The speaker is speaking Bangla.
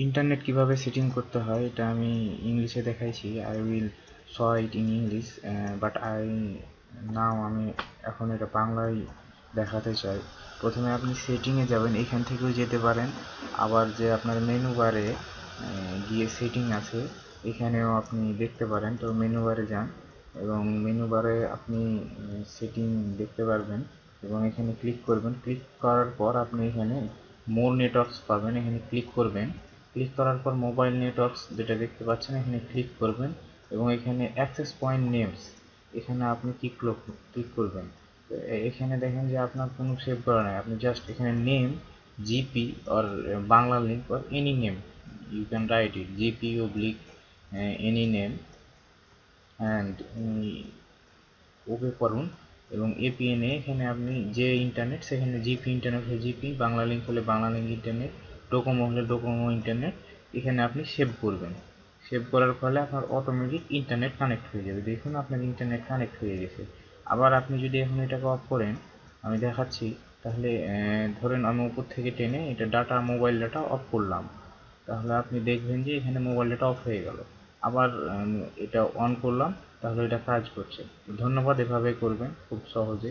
ইন্টারনেট কিভাবে সেটিং করতে হয় এটা আমি ইংলিশে দেখাইছি। I will show it in English, but আমি এখন এটা বাংলায় দেখাতে চাই। প্রথমে আপনি সেটিংয়ে যাবেন, এখান থেকেও যেতে পারেন। আবার যে আপনার মেনু বারে গিয়ে সেটিং আছে, এখানেও আপনি দেখতে পারেন। তো মেনু বারে যান এবং মেনু বারে আপনি সেটিং দেখতে পারবেন এবং এখানে ক্লিক করবেন। ক্লিক করার পর আপনি এখানে মোর নেটওয়ার্কস পাবেন, এখানে ক্লিক করবেন। ক্লিক করার পর মোবাইল নেটওয়ার্কস যেটা দেখতে পাচ্ছেন এখানে ক্লিক করবেন এবং এখানে অ্যাক্সেস পয়েন্ট নেমস এখানে আপনি ক্লিক করবেন। এখানে দেখেন যে আপনার কোনো সেভ করা নাই, আপনি জাস্ট এখানে name GP or Banglalink or any name you can write it, GP oblique any name and okay করুন এবং এপিএনএ এখানে আপনি যে ইন্টারনেট সেখানে জিপি ইন্টারনেট হলে জিপি, বাংলা লিঙ্ক হলে বাংলা লিঙ্ক ইন্টারনেট, ডোকোমো হলে ডোকোমো ইন্টারনেট এখানে আপনি সেভ করবেন। সেভ করার ফলে আপনার অটোমেটিক ইন্টারনেট কানেক্ট হয়ে যাবে। দেখুন আপনার ইন্টারনেট কানেক্ট হয়ে গেছে। আবার আপনি যদি এখন এটাকে অফ করেন, আমি দেখাচ্ছি, তাহলে ধরেন আমি উপর থেকে টেনে এটা ডাটা, মোবাইল ডাটা অফ করলাম, তাহলে আপনি দেখবেন যে এখানে মোবাইল ডাটা অফ হয়ে গেল। আবার এটা অন করলাম, তাহলে এটা কাজ করছে। ধন্যবাদ, এভাবে করবেন খুব সহজে।